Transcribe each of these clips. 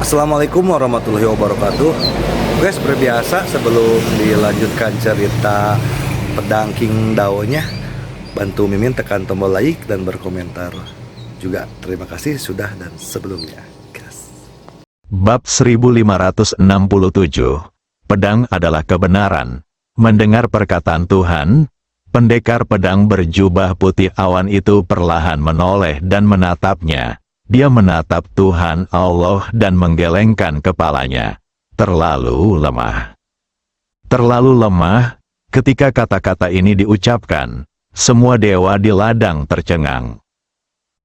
Assalamualaikum warahmatullahi wabarakatuh. Oke, seperti biasa sebelum dilanjutkan cerita pedang King Daonya, bantu Mimin tekan tombol like dan berkomentar juga. Terima kasih sudah dan sebelumnya. Gas. Bab 1567. Pedang adalah kebenaran. Mendengar perkataan Tuhan, pendekar pedang berjubah putih awan itu perlahan menoleh dan menatapnya. Dia menatap Tuhan Allah dan menggelengkan kepalanya. Terlalu lemah. Terlalu lemah. Ketika kata-kata ini diucapkan, semua dewa di ladang tercengang.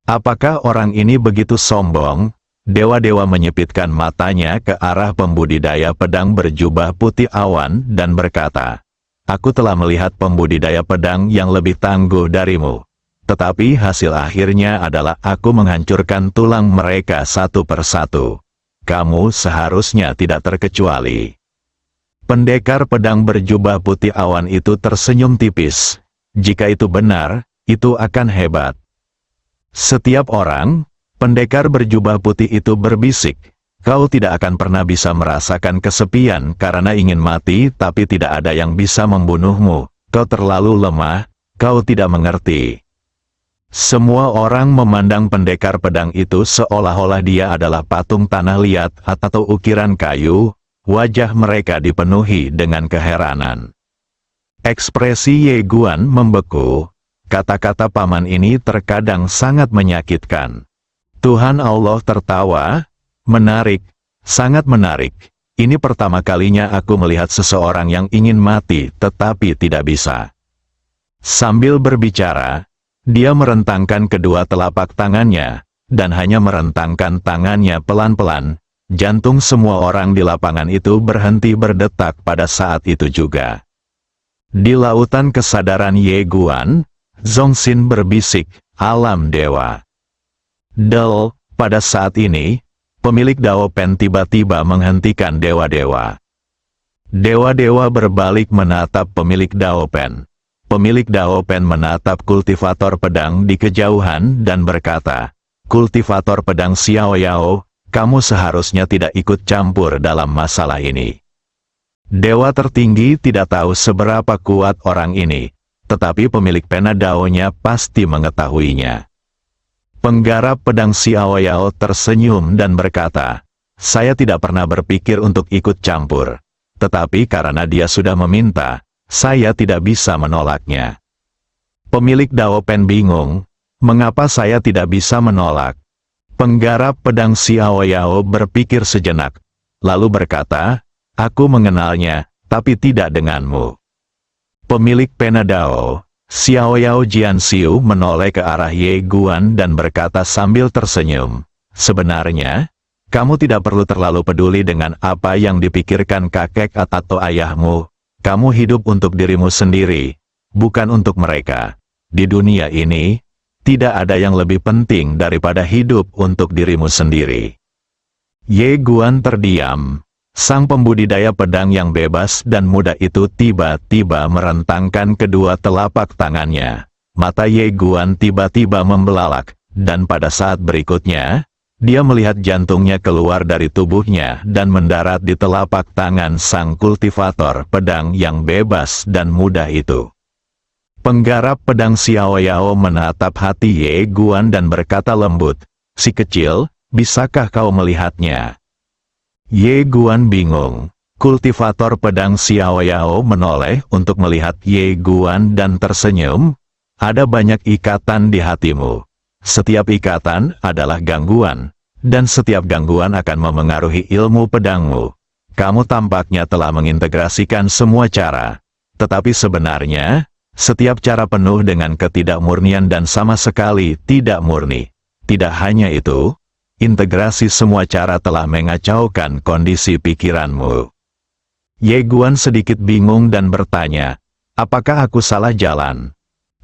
Apakah orang ini begitu sombong? Dewa-dewa menyipitkan matanya ke arah pembudidaya pedang berjubah putih awan dan berkata, "Aku telah melihat pembudidaya pedang yang lebih tangguh darimu. Tetapi hasil akhirnya adalah aku menghancurkan tulang mereka satu persatu. Kamu seharusnya tidak terkecuali." Pendekar pedang berjubah putih awan itu tersenyum tipis. Jika itu benar, itu akan hebat. Setiap orang, pendekar berjubah putih itu berbisik, "Kau tidak akan pernah bisa merasakan kesepian karena ingin mati tapi tidak ada yang bisa membunuhmu. Kau terlalu lemah, kau tidak mengerti." Semua orang memandang pendekar pedang itu seolah-olah dia adalah patung tanah liat atau ukiran kayu. Wajah mereka dipenuhi dengan keheranan. Ekspresi Ye Guan membeku. Kata-kata paman ini terkadang sangat menyakitkan. Tuhan Allah tertawa. "Menarik, sangat menarik. Ini pertama kalinya aku melihat seseorang yang ingin mati tetapi tidak bisa." Sambil berbicara, dia merentangkan kedua telapak tangannya, dan hanya merentangkan tangannya pelan-pelan. Jantung semua orang di lapangan itu berhenti berdetak pada saat itu juga. Di lautan kesadaran Ye Guan, Zongxin berbisik, "Alam dewa." Del, pada saat ini, pemilik Dao Pen tiba-tiba menghentikan dewa-dewa. Dewa-dewa berbalik menatap pemilik Dao Pen. Pemilik Dao Pen menatap kultivator pedang di kejauhan dan berkata, "Kultivator pedang Xiao Yao, kamu seharusnya tidak ikut campur dalam masalah ini." Dewa tertinggi tidak tahu seberapa kuat orang ini, tetapi pemilik pena Daonya pasti mengetahuinya. Penggarap pedang Xiao Yao tersenyum dan berkata, "Saya tidak pernah berpikir untuk ikut campur. Tetapi karena dia sudah meminta, saya tidak bisa menolaknya." Pemilik Dao Pen bingung, "Mengapa saya tidak bisa menolak?" Penggarap pedang Xiao Yao berpikir sejenak, lalu berkata, "Aku mengenalnya, tapi tidak denganmu." Pemilik pena Dao, Xiao Yao Jianxiu, menoleh ke arah Ye Guan dan berkata sambil tersenyum, "Sebenarnya, kamu tidak perlu terlalu peduli dengan apa yang dipikirkan kakek atau ayahmu. Kamu hidup untuk dirimu sendiri, bukan untuk mereka. Di dunia ini, tidak ada yang lebih penting daripada hidup untuk dirimu sendiri." Ye Guan terdiam. Sang pembudidaya pedang yang bebas dan muda itu tiba-tiba merentangkan kedua telapak tangannya. Mata Ye Guan tiba-tiba membelalak, dan pada saat berikutnya, dia melihat jantungnya keluar dari tubuhnya dan mendarat di telapak tangan sang kultivator pedang yang bebas dan muda itu. Penggarap pedang Xiao Yao menatap hati Ye Guan dan berkata lembut, "Si kecil, bisakah kau melihatnya?" Ye Guan bingung. Kultivator pedang Xiao Yao menoleh untuk melihat Ye Guan dan tersenyum. "Ada banyak ikatan di hatimu. Setiap ikatan adalah gangguan, dan setiap gangguan akan memengaruhi ilmu pedangmu. Kamu tampaknya telah mengintegrasikan semua cara, tetapi sebenarnya, setiap cara penuh dengan ketidakmurnian dan sama sekali tidak murni. Tidak hanya itu, integrasi semua cara telah mengacaukan kondisi pikiranmu." Ye Guan sedikit bingung dan bertanya, "Apakah aku salah jalan?"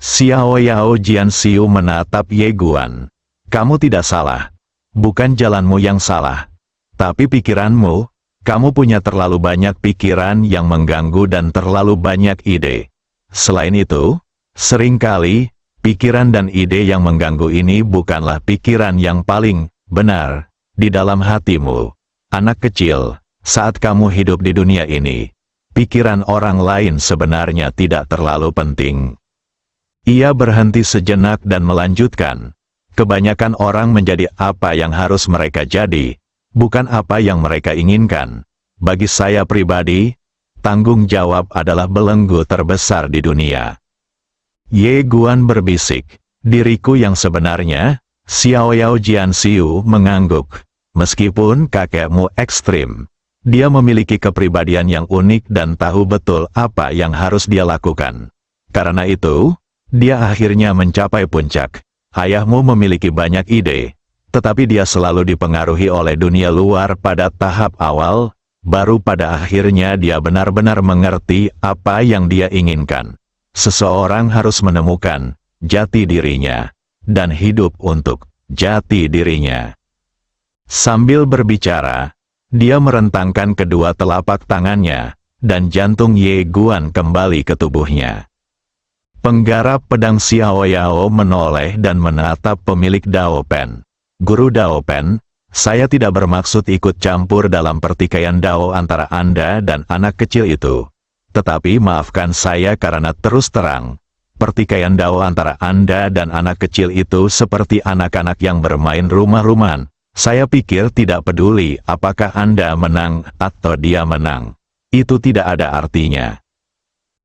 Xiao Yao Jianxiu menatap Ye Guan. "Kamu tidak salah. Bukan jalanmu yang salah, tapi pikiranmu. Kamu punya terlalu banyak pikiran yang mengganggu dan terlalu banyak ide. Selain itu, seringkali, pikiran dan ide yang mengganggu ini bukanlah pikiran yang paling benar di dalam hatimu. anak kecil, saat kamu hidup di dunia ini, pikiran orang lain sebenarnya tidak terlalu penting. Ia berhenti sejenak dan melanjutkan, kebanyakan orang menjadi apa yang harus mereka jadi, bukan apa yang mereka inginkan. Bagi saya pribadi, tanggung jawab adalah belenggu terbesar di dunia. Ye Guan berbisik, diriku yang sebenarnya. Xiaoyao Jianxiu mengangguk. Meskipun kakekmu ekstrim, dia memiliki kepribadian yang unik dan tahu betul apa yang harus dia lakukan. Karena itu, dia akhirnya mencapai puncak. Ayahmu memiliki banyak ide, tetapi dia selalu dipengaruhi oleh dunia luar pada tahap awal, baru pada akhirnya dia benar-benar mengerti apa yang dia inginkan. Seseorang harus menemukan jati dirinya dan hidup untuk jati dirinya. Sambil berbicara, dia merentangkan kedua telapak tangannya, dan jantung Ye Guan kembali ke tubuhnya. Penggarap pedang Xiaoyao menoleh dan menatap pemilik Dao Pen. Guru Dao Pen, saya tidak bermaksud ikut campur dalam pertikaian Dao antara Anda dan anak kecil itu. Tetapi maafkan saya karena terus terang, pertikaian Dao antara Anda dan anak kecil itu seperti anak-anak yang bermain rumah-rumahan. Saya pikir tidak peduli apakah Anda menang atau dia menang. Itu tidak ada artinya.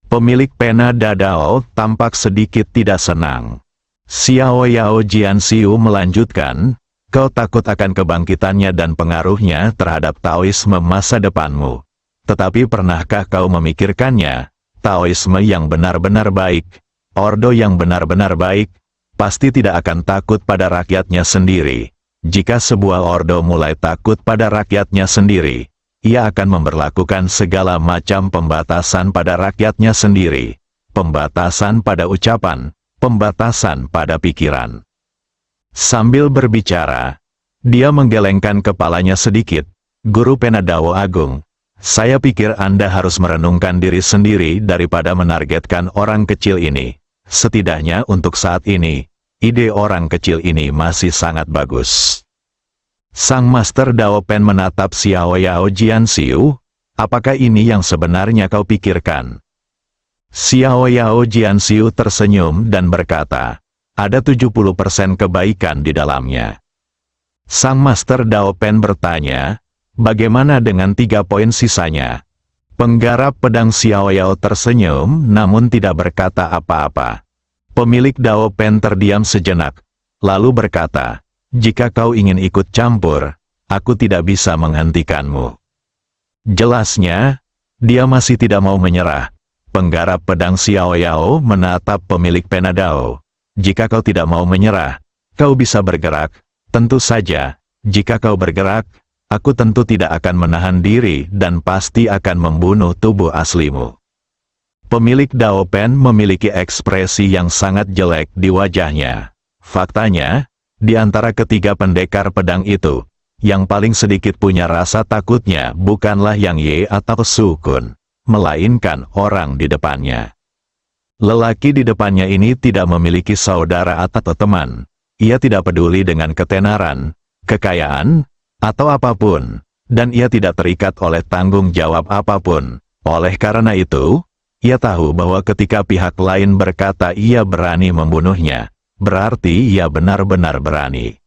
Pemilik pena Dadao tampak sedikit tidak senang. Xiaoyao Jianxiu melanjutkan, kau takut akan kebangkitannya dan pengaruhnya terhadap Taoisme masa depanmu. Tetapi pernahkah kau memikirkannya? Taoisme yang benar-benar baik, ordo yang benar-benar baik, pasti tidak akan takut pada rakyatnya sendiri. Jika sebuah ordo mulai takut pada rakyatnya sendiri, ia akan memberlakukan segala macam pembatasan pada rakyatnya sendiri. Pembatasan pada ucapan, pembatasan pada pikiran. Sambil berbicara, dia menggelengkan kepalanya sedikit. Guru Pena Dao Agung, saya pikir Anda harus merenungkan diri sendiri daripada menargetkan orang kecil ini. Setidaknya untuk saat ini, ide orang kecil ini masih sangat bagus. Sang Master Dao Pen menatap Xiaoyao Jianxiu, apakah ini yang sebenarnya kau pikirkan? Xiaoyao Jianxiu tersenyum dan berkata, ada 70% kebaikan di dalamnya. Sang Master Dao Pen bertanya, bagaimana dengan 3 poin sisanya? Penggarap pedang Xiaoyao tersenyum namun tidak berkata apa-apa. Pemilik Dao Pen terdiam sejenak, lalu berkata, jika kau ingin ikut campur, aku tidak bisa menghentikanmu. Jelasnya, dia masih tidak mau menyerah. Penggarap pedang Xiaoyao menatap pemilik pena Dao. Jika kau tidak mau menyerah, kau bisa bergerak. Tentu saja, jika kau bergerak, aku tentu tidak akan menahan diri dan pasti akan membunuh tubuh aslimu. Pemilik Dao Pen memiliki ekspresi yang sangat jelek di wajahnya. Faktanya, di antara ketiga pendekar pedang itu, yang paling sedikit punya rasa takutnya bukanlah Yang Ye atau Su Kun, melainkan orang di depannya. Lelaki di depannya ini tidak memiliki saudara atau teman. Ia tidak peduli dengan ketenaran, kekayaan, atau apapun, dan ia tidak terikat oleh tanggung jawab apapun. Oleh karena itu, ia tahu bahwa ketika pihak lain berkata ia berani membunuhnya, berarti ia benar-benar berani.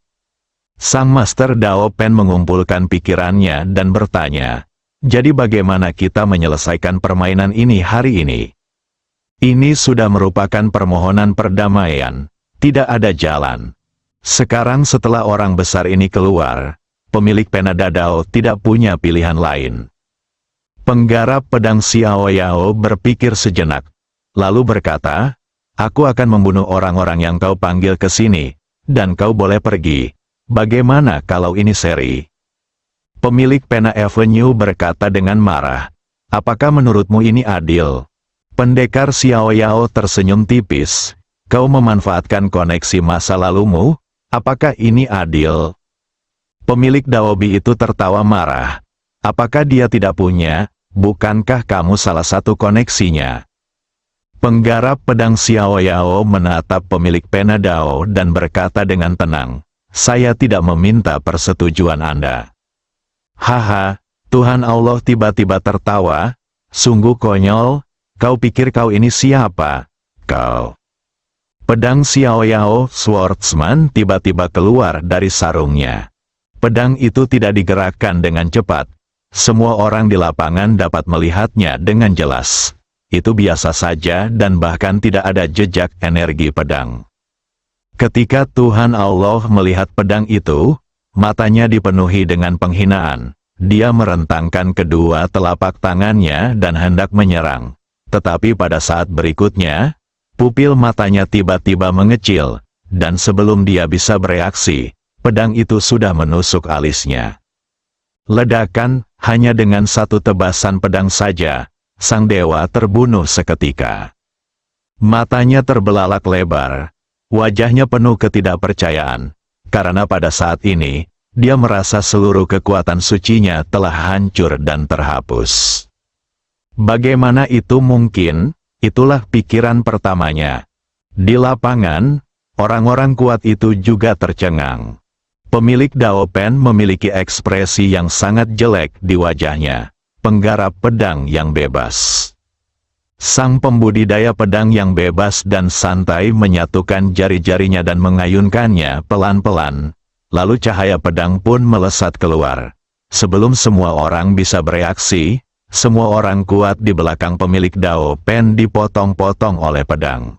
Sang Master Dao Pen mengumpulkan pikirannya dan bertanya, jadi bagaimana kita menyelesaikan permainan ini hari ini? Ini sudah merupakan permohonan perdamaian, tidak ada jalan. Sekarang setelah orang besar ini keluar, pemilik pena Dadao tidak punya pilihan lain. Penggarap pedang Xiaoyao berpikir sejenak, lalu berkata, aku akan membunuh orang-orang yang kau panggil ke sini, dan kau boleh pergi. Bagaimana kalau ini seri? Pemilik pena Avenue berkata dengan marah, apakah menurutmu ini adil? Pendekar Xiaoyao tersenyum tipis, kau memanfaatkan koneksi masa lalumu? Apakah ini adil? Pemilik Daobi itu tertawa marah. Apakah dia tidak punya? Bukankah kamu salah satu koneksinya? Penggarap pedang Xiaoyao menatap pemilik pena Dao dan berkata dengan tenang, saya tidak meminta persetujuan Anda. Haha, Tuhan Allah tiba-tiba tertawa, sungguh konyol, kau pikir kau ini siapa? Kau. Pedang Xiao Yao Swordsman tiba-tiba keluar dari sarungnya. Pedang itu tidak digerakkan dengan cepat. Semua orang di lapangan dapat melihatnya dengan jelas. Itu biasa saja dan bahkan tidak ada jejak energi pedang. Ketika Tuhan Allah melihat pedang itu, matanya dipenuhi dengan penghinaan. Dia merentangkan kedua telapak tangannya dan hendak menyerang. Tetapi pada saat berikutnya, pupil matanya tiba-tiba mengecil, dan sebelum dia bisa bereaksi, pedang itu sudah menusuk alisnya. Ledakan, hanya dengan satu tebasan pedang saja, sang dewa terbunuh seketika. Matanya terbelalak lebar, wajahnya penuh ketidakpercayaan, karena pada saat ini, dia merasa seluruh kekuatan sucinya telah hancur dan terhapus. Bagaimana itu mungkin? Itulah pikiran pertamanya. Di lapangan, orang-orang kuat itu juga tercengang. Pemilik Dao Pen memiliki ekspresi yang sangat jelek di wajahnya, penggarap pedang yang bebas. Sang pembudidaya pedang yang bebas dan santai menyatukan jari-jarinya dan mengayunkannya pelan-pelan. Lalu cahaya pedang pun melesat keluar. Sebelum semua orang bisa bereaksi, semua orang kuat di belakang pemilik Dao Pen dipotong-potong oleh pedang.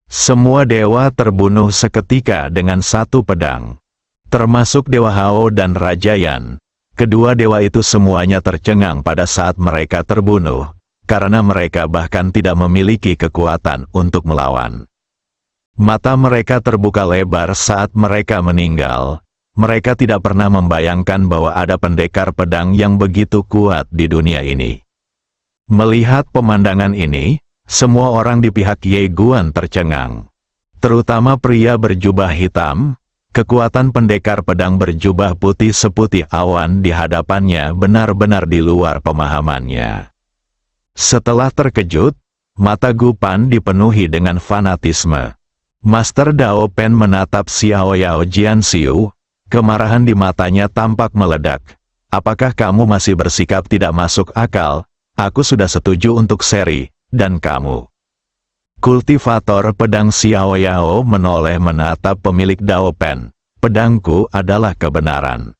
Semua dewa terbunuh seketika dengan satu pedang. Termasuk Dewa Hao dan Raja Yan. Kedua dewa itu semuanya tercengang pada saat mereka terbunuh, karena mereka bahkan tidak memiliki kekuatan untuk melawan. Mata mereka terbuka lebar saat mereka meninggal. Mereka tidak pernah membayangkan bahwa ada pendekar pedang yang begitu kuat di dunia ini. Melihat pemandangan ini, semua orang di pihak Ye Guan tercengang. Terutama pria berjubah hitam, kekuatan pendekar pedang berjubah putih seputih awan di hadapannya benar-benar di luar pemahamannya. Setelah terkejut, mata Gu Pan dipenuhi dengan fanatisme. Master Dao Pen menatap Xiao Yao Jianxiu, kemarahan di matanya tampak meledak. Apakah kamu masih bersikap tidak masuk akal? Aku sudah setuju untuk seri, dan kamu. Kultivator pedang Xiao Yao menoleh menatap pemilik Dao Pen. Pedangku adalah kebenaran.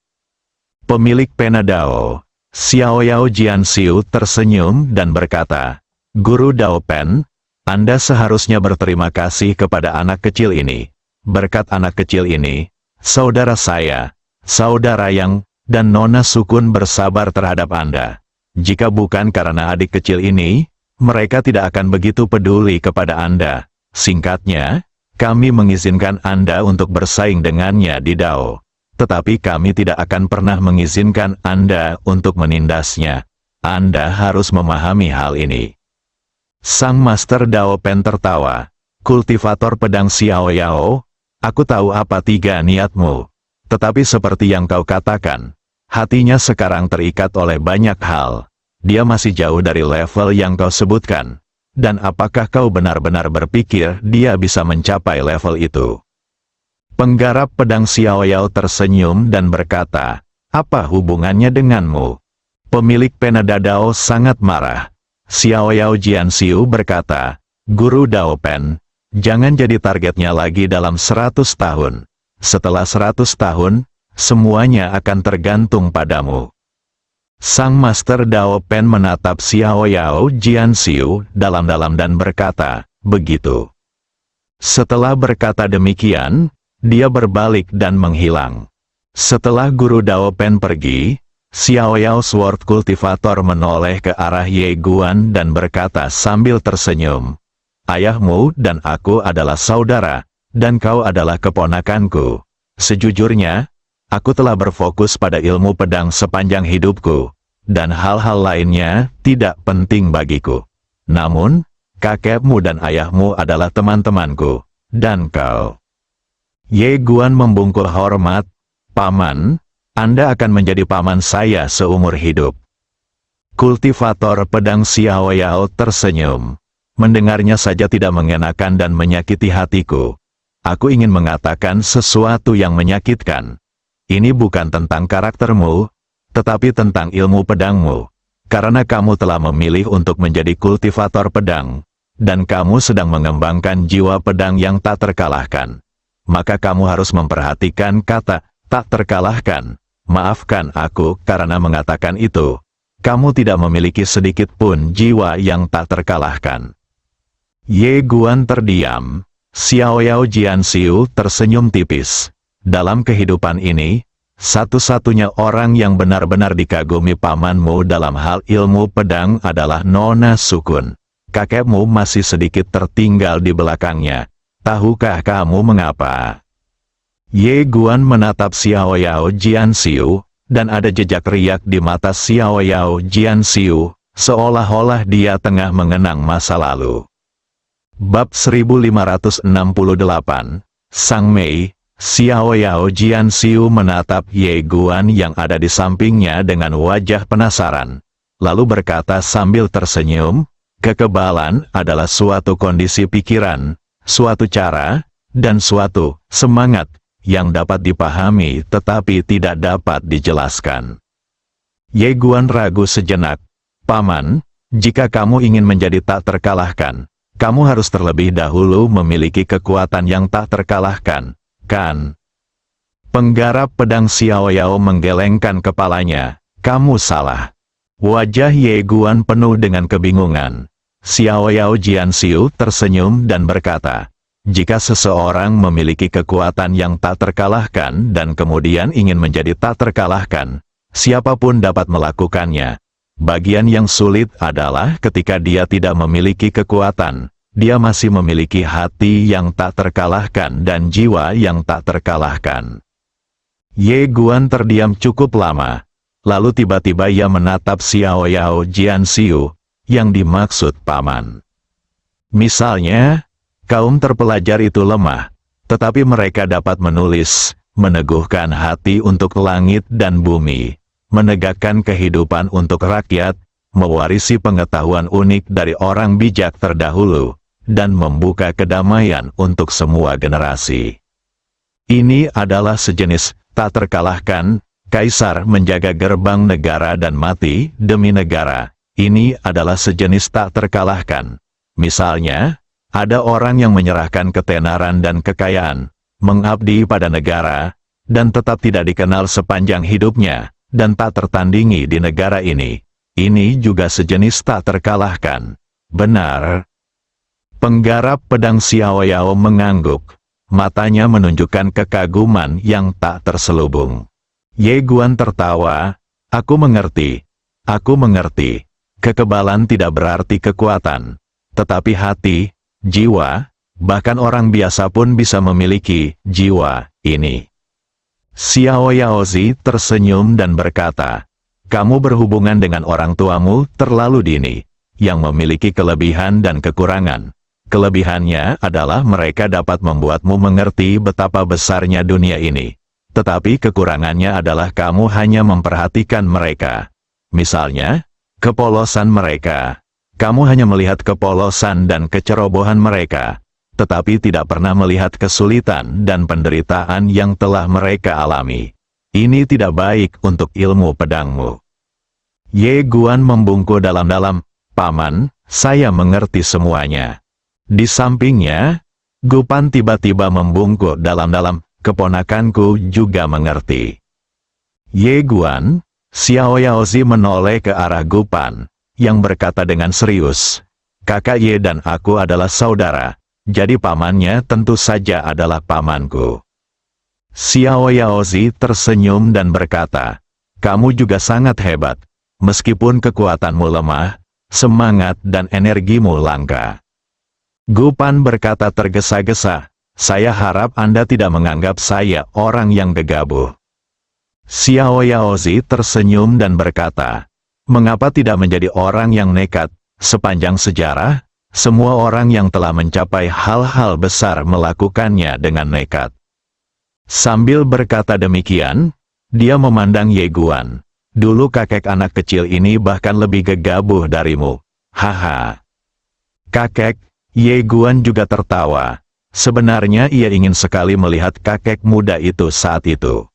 Pemilik pena Dao, Xiao Yao Jianxiu tersenyum dan berkata, Guru Dao Pen, Anda seharusnya berterima kasih kepada anak kecil ini. Berkat anak kecil ini, saudara saya, saudara Yang, dan Nona Sukun bersabar terhadap Anda. Jika bukan karena adik kecil ini, mereka tidak akan begitu peduli kepada Anda. Singkatnya, kami mengizinkan Anda untuk bersaing dengannya di Dao. Tetapi kami tidak akan pernah mengizinkan Anda untuk menindasnya. Anda harus memahami hal ini. Sang Master Dao Pen tertawa. Kultivator pedang Xiao Yao, aku tahu apa tiga niatmu. Tetapi seperti yang kau katakan, hatinya sekarang terikat oleh banyak hal. Dia masih jauh dari level yang kau sebutkan. Dan apakah kau benar-benar berpikir dia bisa mencapai level itu? Penggarap pedang Xiao Yao tersenyum dan berkata, apa hubungannya denganmu? Pemilik pena Dao sangat marah. Xiao Yao Jianxiu berkata, Guru Dao Pen, jangan jadi targetnya lagi dalam 100 tahun. Setelah 100 tahun, semuanya akan tergantung padamu. Sang Master Dao Pen menatap Xiao Yao Jianxiu dalam-dalam dan berkata, begitu. Setelah berkata demikian, dia berbalik dan menghilang. Setelah Guru Dao Pen pergi, Xiao Yao Sword Cultivator menoleh ke arah Ye Guan dan berkata sambil tersenyum, ayahmu dan aku adalah saudara, dan kau adalah keponakanku. Sejujurnya, aku telah berfokus pada ilmu pedang sepanjang hidupku, dan hal-hal lainnya tidak penting bagiku. Namun, kakekmu dan ayahmu adalah teman-temanku, dan kau. Ye Guan membungkuk hormat, Paman, Anda akan menjadi paman saya seumur hidup. Kultivator pedang Xiao Yao tersenyum. Mendengarnya saja tidak mengenakan dan menyakiti hatiku. Aku ingin mengatakan sesuatu yang menyakitkan. Ini bukan tentang karaktermu, tetapi tentang ilmu pedangmu. Karena kamu telah memilih untuk menjadi kultivator pedang, dan kamu sedang mengembangkan jiwa pedang yang tak terkalahkan. Maka kamu harus memperhatikan kata tak terkalahkan. Maafkan aku karena mengatakan itu. Kamu tidak memiliki sedikit pun jiwa yang tak terkalahkan. Ye Guan terdiam. Xiaoyao Jianxiu tersenyum tipis. Dalam kehidupan ini, satu-satunya orang yang benar-benar dikagumi pamanmu dalam hal ilmu pedang adalah Nona Sukun. Kakekmu masih sedikit tertinggal di belakangnya. Tahukah kamu mengapa? Ye Guan menatap Xiaoyao Jianxiu, dan ada jejak riak di mata Xiaoyao Jianxiu, seolah-olah dia tengah mengenang masa lalu. Bab 1568, Sang Mei. Xiaoyao Jianxiu menatap Ye Guan yang ada di sampingnya dengan wajah penasaran, lalu berkata sambil tersenyum, kekebalan adalah suatu kondisi pikiran, suatu cara, dan suatu semangat yang dapat dipahami tetapi tidak dapat dijelaskan. Ye Guan ragu sejenak. Paman, jika kamu ingin menjadi tak terkalahkan, kamu harus terlebih dahulu memiliki kekuatan yang tak terkalahkan, kan? Penggarap pedang Xiaoyao menggelengkan kepalanya. Kamu salah. Wajah Ye Guan penuh dengan kebingungan. Xiaoyao Jianxiu tersenyum dan berkata, jika seseorang memiliki kekuatan yang tak terkalahkan dan kemudian ingin menjadi tak terkalahkan, siapapun dapat melakukannya. Bagian yang sulit adalah ketika dia tidak memiliki kekuatan, dia masih memiliki hati yang tak terkalahkan dan jiwa yang tak terkalahkan. Ye Guan terdiam cukup lama, lalu tiba-tiba ia menatap Xiaoyao Jianxiu, yang dimaksud paman. Misalnya, kaum terpelajar itu lemah, tetapi mereka dapat menulis, meneguhkan hati untuk langit dan bumi, menegakkan kehidupan untuk rakyat, mewarisi pengetahuan unik dari orang bijak terdahulu, dan membuka kedamaian untuk semua generasi. Ini adalah sejenis tak terkalahkan. Kaisar menjaga gerbang negara dan mati demi negara. Ini adalah sejenis tak terkalahkan. Misalnya, ada orang yang menyerahkan ketenaran dan kekayaan, mengabdi pada negara, dan tetap tidak dikenal sepanjang hidupnya, dan tak tertandingi di negara ini. Ini juga sejenis tak terkalahkan. Benar. Penggarap pedang Xiaoyao mengangguk. Matanya menunjukkan kekaguman yang tak terselubung. Ye Guan tertawa. Aku mengerti. Aku mengerti. Kekebalan tidak berarti kekuatan. Tetapi hati, jiwa, bahkan orang biasa pun bisa memiliki jiwa ini. Xiaoyao Zi tersenyum dan berkata, kamu berhubungan dengan orang tuamu terlalu dini, yang memiliki kelebihan dan kekurangan. Kelebihannya adalah mereka dapat membuatmu mengerti betapa besarnya dunia ini. Tetapi kekurangannya adalah kamu hanya memperhatikan mereka. Misalnya, kepolosan mereka. Kamu hanya melihat kepolosan dan kecerobohan mereka, tetapi tidak pernah melihat kesulitan dan penderitaan yang telah mereka alami. Ini tidak baik untuk ilmu pedangmu. Ye Guan membungkuk dalam-dalam. Paman, saya mengerti semuanya. Di sampingnya, Gupan tiba-tiba membungkuk dalam-dalam. Keponakanku juga mengerti. Ye Guan, Xiaoyao Zi menoleh ke arah Gupan, yang berkata dengan serius, kakak Ye dan aku adalah saudara, jadi pamannya tentu saja adalah pamanku. Xiaoyao Zi tersenyum dan berkata, kamu juga sangat hebat, meskipun kekuatanmu lemah, semangat dan energimu langka. Gupan berkata tergesa-gesa, saya harap Anda tidak menganggap saya orang yang gegabah. Xiaoyao Zi tersenyum dan berkata, mengapa tidak menjadi orang yang nekat? Sepanjang sejarah, semua orang yang telah mencapai hal-hal besar melakukannya dengan nekat. Sambil berkata demikian, dia memandang Ye Guan. Dulu kakek anak kecil ini bahkan lebih gegabah darimu. Haha. Kakek, Ye Guan juga tertawa. Sebenarnya ia ingin sekali melihat kakek muda itu saat itu.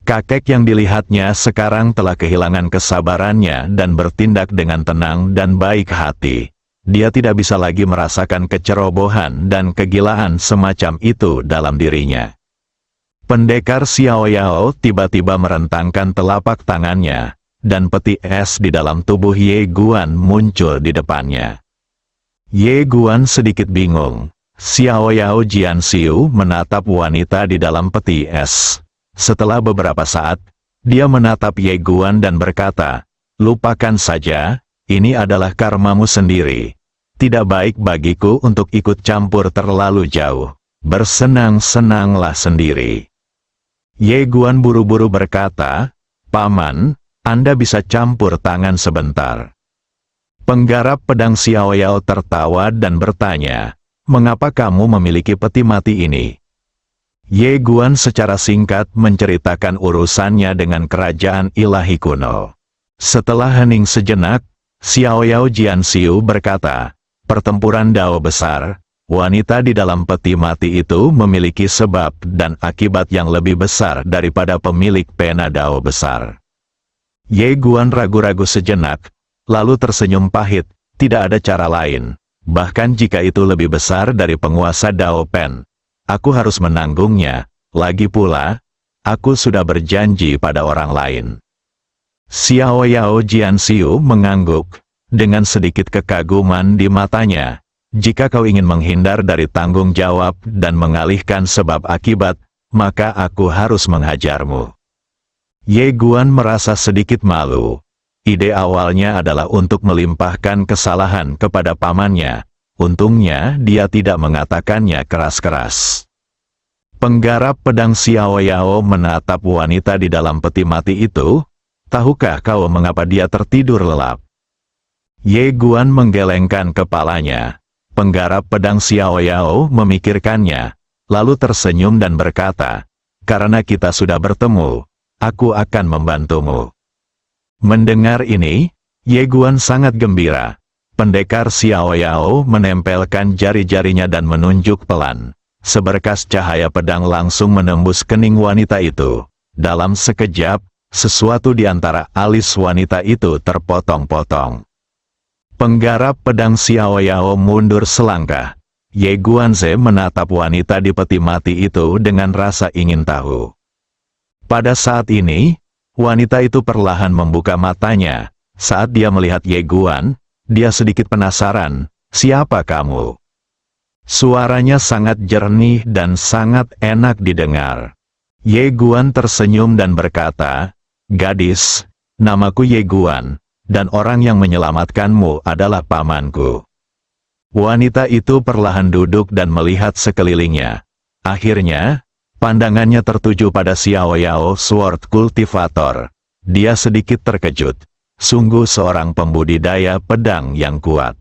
Kakek yang dilihatnya sekarang telah kehilangan kesabarannya dan bertindak dengan tenang dan baik hati. Dia tidak bisa lagi merasakan kecerobohan dan kegilaan semacam itu dalam dirinya. Pendekar Xiao Yao tiba-tiba merentangkan telapak tangannya, dan peti es di dalam tubuh Ye Guan muncul di depannya. Ye Guan sedikit bingung. Xiao Yao Jianxiu menatap wanita di dalam peti es. Setelah beberapa saat, dia menatap Ye Guan dan berkata, "Lupakan saja, ini adalah karmamu sendiri. Tidak baik bagiku untuk ikut campur terlalu jauh. Bersenang-senanglah sendiri." Ye Guan buru-buru berkata, "Paman, Anda bisa campur tangan sebentar." Penggarap pedang Xiao Yao tertawa dan bertanya, "Mengapa kamu memiliki peti mati ini?" Ye Guan secara singkat menceritakan urusannya dengan kerajaan ilahi kuno. Setelah hening sejenak, Xiao Yao Jianxiu berkata, "Pertempuran Dao besar, wanita di dalam peti mati itu memiliki sebab dan akibat yang lebih besar daripada pemilik pena Dao besar." Ye Guan ragu-ragu sejenak, lalu tersenyum pahit, "Tidak ada cara lain. Bahkan jika itu lebih besar dari penguasa Dao Pen, aku harus menanggungnya. Lagi pula, aku sudah berjanji pada orang lain." Xiao Yao Jianxiu mengangguk, dengan sedikit kekaguman di matanya. "Jika kau ingin menghindar dari tanggung jawab dan mengalihkan sebab akibat, maka aku harus menghajarmu." Ye Guan merasa sedikit malu. Ide awalnya adalah untuk melimpahkan kesalahan kepada pamannya. Untungnya dia tidak mengatakannya keras-keras. Penggarap pedang Xiao Yao menatap wanita di dalam peti mati itu. "Tahukah kau mengapa dia tertidur lelap?" Ye Guan menggelengkan kepalanya. Penggarap pedang Xiao Yao memikirkannya, lalu tersenyum dan berkata, "Karena kita sudah bertemu, aku akan membantumu." Mendengar ini, Ye Guan sangat gembira. Pendekar Xiao Yao menempelkan jari-jarinya dan menunjuk pelan. Seberkas cahaya pedang langsung menembus kening wanita itu. Dalam sekejap, sesuatu di antara alis wanita itu terpotong-potong. Penggarap pedang Xiao Yao mundur selangkah. Ye Guanze menatap wanita di peti mati itu dengan rasa ingin tahu. Pada saat ini, wanita itu perlahan membuka matanya. Saat dia melihat Ye Guan, dia sedikit penasaran, "Siapa kamu?" Suaranya sangat jernih dan sangat enak didengar. Ye Guan tersenyum dan berkata, "Gadis, namaku Ye Guan, dan orang yang menyelamatkanmu adalah pamanku." Wanita itu perlahan duduk dan melihat sekelilingnya. Akhirnya, pandangannya tertuju pada Xiao Yao Sword Cultivator. Dia sedikit terkejut. Sungguh seorang pembudidaya pedang yang kuat.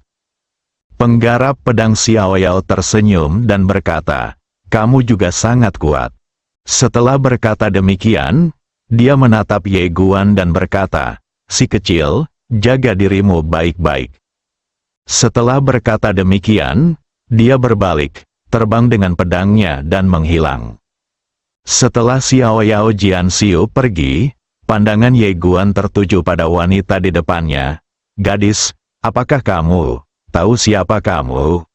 Penggarap pedang Xiao Yao tersenyum dan berkata, "Kamu juga sangat kuat." Setelah berkata demikian, dia menatap Ye Guan dan berkata, "Si kecil, jaga dirimu baik-baik." Setelah berkata demikian, dia berbalik, terbang dengan pedangnya dan menghilang. Setelah Xiao Yao Jianxiu pergi, pandangan Ye Guan tertuju pada wanita di depannya. "Gadis, apakah kamu tahu siapa kamu?"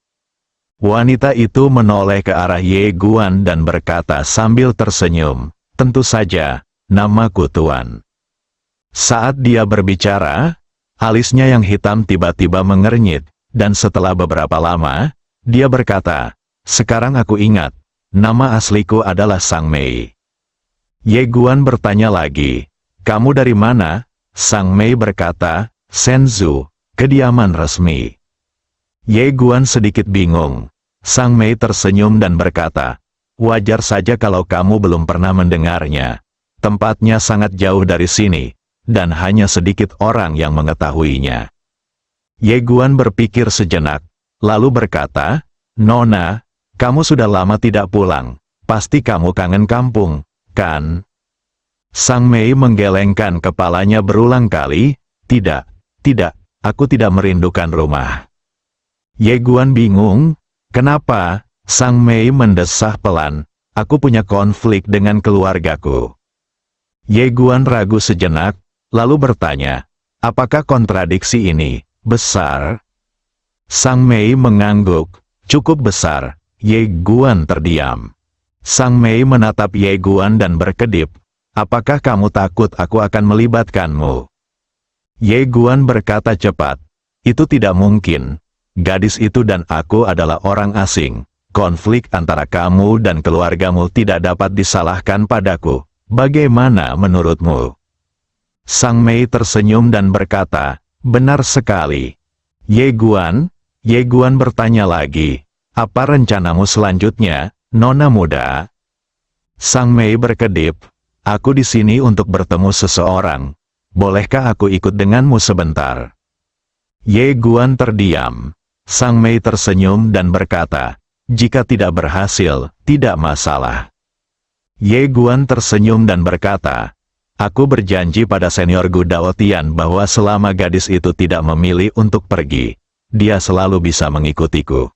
Wanita itu menoleh ke arah Ye Guan dan berkata sambil tersenyum, "Tentu saja, namaku Tuan." Saat dia berbicara, alisnya yang hitam tiba-tiba mengernyit, dan setelah beberapa lama, dia berkata, "Sekarang aku ingat. Nama asliku adalah Sang Mei." Ye Guan bertanya lagi, "Kamu dari mana?" Sang Mei berkata, "Shenzhou, kediaman resmi." Ye Guan sedikit bingung. Sang Mei tersenyum dan berkata, "Wajar saja kalau kamu belum pernah mendengarnya. Tempatnya sangat jauh dari sini, dan hanya sedikit orang yang mengetahuinya." Ye Guan berpikir sejenak, lalu berkata, "Nona, kamu sudah lama tidak pulang. Pasti kamu kangen kampung, kan?" Sang Mei menggelengkan kepalanya berulang kali, "Tidak, tidak, aku tidak merindukan rumah." Ye Guan bingung, "Kenapa?" Sang Mei mendesah pelan, "Aku punya konflik dengan keluargaku." Ye Guan ragu sejenak, lalu bertanya, apakah kontradiksi ini besar? Sang Mei mengangguk, cukup besar. Ye Guan terdiam. Sang Mei menatap Ye Guan dan berkedip, apakah kamu takut aku akan melibatkanmu? Ye Guan berkata cepat, itu tidak mungkin. Gadis itu dan aku adalah orang asing. Konflik antara kamu dan keluargamu tidak dapat disalahkan padaku. Bagaimana menurutmu? Sang Mei tersenyum dan berkata, benar sekali. Ye Guan bertanya lagi, apa rencanamu selanjutnya, Nona muda? Sang Mei berkedip, aku di sini untuk bertemu seseorang. Bolehkah aku ikut denganmu sebentar? Ye Guan terdiam. Sang Mei tersenyum dan berkata, jika tidak berhasil, tidak masalah. Ye Guan tersenyum dan berkata, aku berjanji pada senior Gu Daotian bahwa selama gadis itu tidak memilih untuk pergi, dia selalu bisa mengikutiku.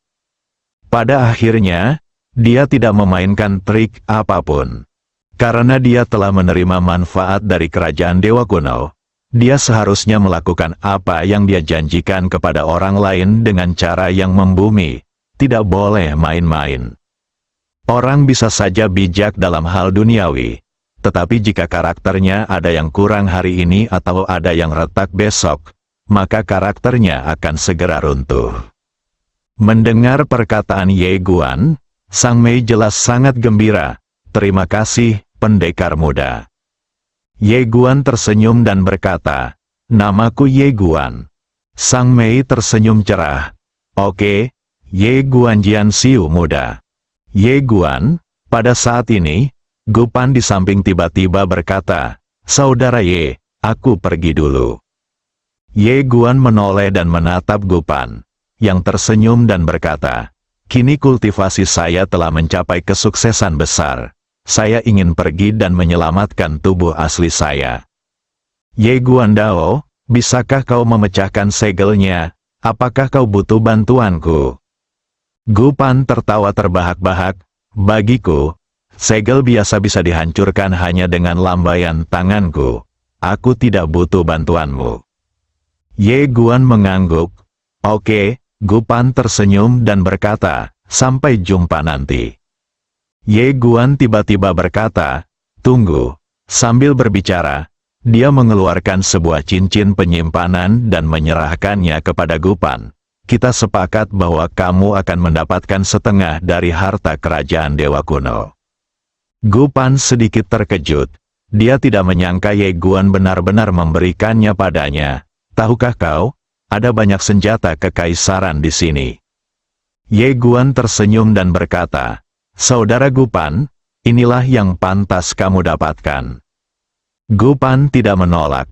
Pada akhirnya, dia tidak memainkan trik apapun. Karena dia telah menerima manfaat dari kerajaan Dewa Kuno, dia seharusnya melakukan apa yang dia janjikan kepada orang lain dengan cara yang membumi, tidak boleh main-main. Orang bisa saja bijak dalam hal duniawi, tetapi jika karakternya ada yang kurang hari ini atau ada yang retak besok, maka karakternya akan segera runtuh. Mendengar perkataan Ye Guan, Sang Mei jelas sangat gembira. Terima kasih, pendekar muda. Ye Guan tersenyum dan berkata, namaku Ye Guan. Sang Mei tersenyum cerah. Oke, Ye Guan Jian Xiu muda. Ye Guan, pada saat ini, Gu Pan di samping tiba-tiba berkata, saudara Ye, aku pergi dulu. Ye Guan menoleh dan menatap Gu Pan, yang tersenyum dan berkata, kini kultivasi saya telah mencapai kesuksesan besar. Saya ingin pergi dan menyelamatkan tubuh asli saya. Ye Guan Dao, bisakah kau memecahkan segelnya? Apakah kau butuh bantuanku? Gu Pan tertawa terbahak-bahak, bagiku, segel biasa bisa dihancurkan hanya dengan lambaian tanganku. Aku tidak butuh bantuanmu. Ye Guan mengangguk. Oke, Gu Pan tersenyum dan berkata, sampai jumpa nanti. Ye Guan tiba-tiba berkata, tunggu. Sambil berbicara, dia mengeluarkan sebuah cincin penyimpanan dan menyerahkannya kepada Gu Pan. Kita sepakat bahwa kamu akan mendapatkan setengah dari harta kerajaan Dewa Kuno. Gu Pan sedikit terkejut. Dia tidak menyangka Ye Guan benar-benar memberikannya padanya. Tahukah kau, ada banyak senjata kekaisaran di sini. Ye Guan tersenyum dan berkata, saudara Gu Pan, inilah yang pantas kamu dapatkan. Gu Pan tidak menolak.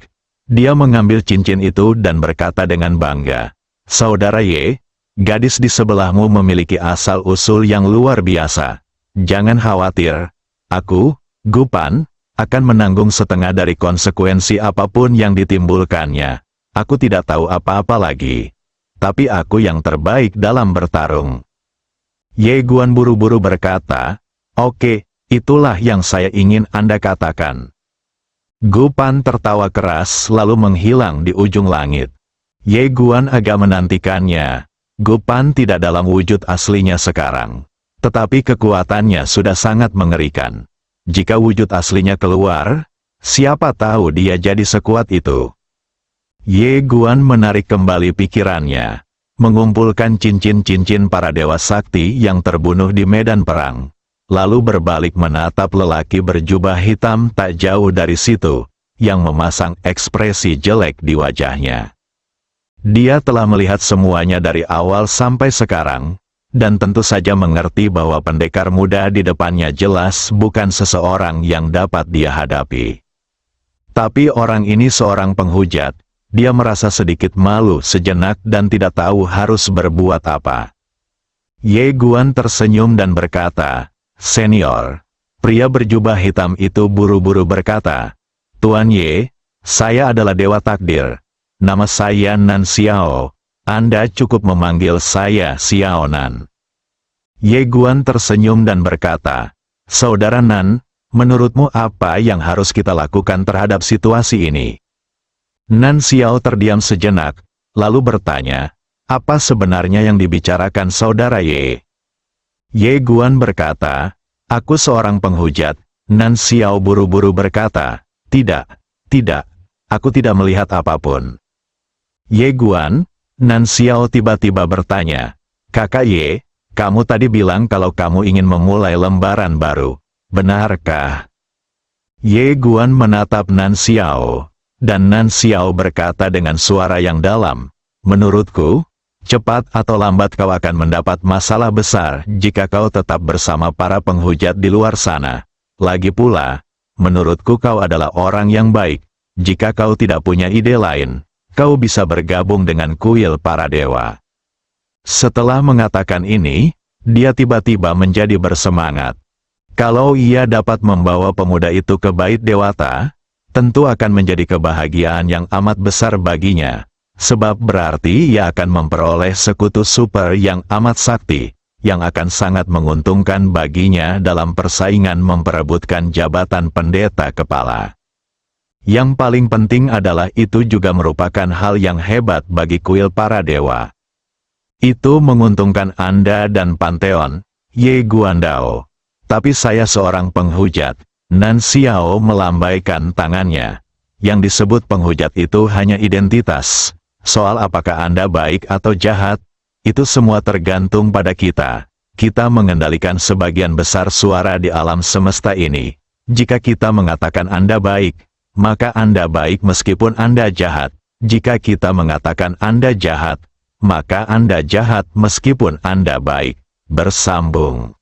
Dia mengambil cincin itu dan berkata dengan bangga, saudara Ye, gadis di sebelahmu memiliki asal-usul yang luar biasa. Jangan khawatir, aku, Gu Pan, akan menanggung setengah dari konsekuensi apapun yang ditimbulkannya. Aku tidak tahu apa-apa lagi. Tapi aku yang terbaik dalam bertarung. Ye Guan buru-buru berkata, oke, itulah yang saya ingin Anda katakan. Gu Pan tertawa keras lalu menghilang di ujung langit. Ye Guan agak menantikannya. Gu Pan tidak dalam wujud aslinya sekarang. Tetapi kekuatannya sudah sangat mengerikan. Jika wujud aslinya keluar, siapa tahu dia jadi sekuat itu. Ye Guan menarik kembali pikirannya, mengumpulkan cincin-cincin para dewa sakti yang terbunuh di medan perang, lalu berbalik menatap lelaki berjubah hitam tak jauh dari situ, yang memasang ekspresi jelek di wajahnya. Dia telah melihat semuanya dari awal sampai sekarang, dan tentu saja mengerti bahwa pendekar muda di depannya jelas bukan seseorang yang dapat dia hadapi. Tapi orang ini seorang penghujat. Dia merasa sedikit malu sejenak dan tidak tahu harus berbuat apa. Ye Guan tersenyum dan berkata, senior. Pria berjubah hitam itu buru-buru berkata, Tuan Ye, saya adalah Dewa Takdir. Nama saya Nan Xiao. Anda cukup memanggil saya Xiao Nan. Ye Guan tersenyum dan berkata, saudara Nan, menurutmu apa yang harus kita lakukan terhadap situasi ini? Nan Xiao terdiam sejenak, lalu bertanya, apa sebenarnya yang dibicarakan saudara Ye? Ye Guan berkata, aku seorang penghujat. Nan Xiao buru-buru berkata, tidak, aku tidak melihat apapun. Ye Guan, Nan Xiao tiba-tiba bertanya, kakak Ye, kamu tadi bilang kalau kamu ingin memulai lembaran baru, benarkah? Ye Guan menatap Nan Xiao, dan Nan Xiao berkata dengan suara yang dalam, menurutku, cepat atau lambat kau akan mendapat masalah besar jika kau tetap bersama para penghujat di luar sana. Lagi pula, menurutku kau adalah orang yang baik, jika kau tidak punya ide lain, kau bisa bergabung dengan kuil para dewa. Setelah mengatakan ini, dia tiba-tiba menjadi bersemangat. Kalau ia dapat membawa pemuda itu ke bait dewata, tentu akan menjadi kebahagiaan yang amat besar baginya, sebab berarti ia akan memperoleh sekutu super yang amat sakti, yang akan sangat menguntungkan baginya dalam persaingan memperebutkan jabatan pendeta kepala. Yang paling penting adalah itu juga merupakan hal yang hebat bagi kuil para dewa. Itu menguntungkan Anda dan Pantheon, Ye Guandao. Tapi saya seorang penghujat. Nan Xiao melambaikan tangannya. Yang disebut penghujat itu hanya identitas. Soal apakah Anda baik atau jahat, itu semua tergantung pada kita. Kita mengendalikan sebagian besar suara di alam semesta ini. Jika kita mengatakan Anda baik, maka Anda baik meskipun Anda jahat. Jika kita mengatakan Anda jahat, maka Anda jahat meskipun Anda baik. Bersambung.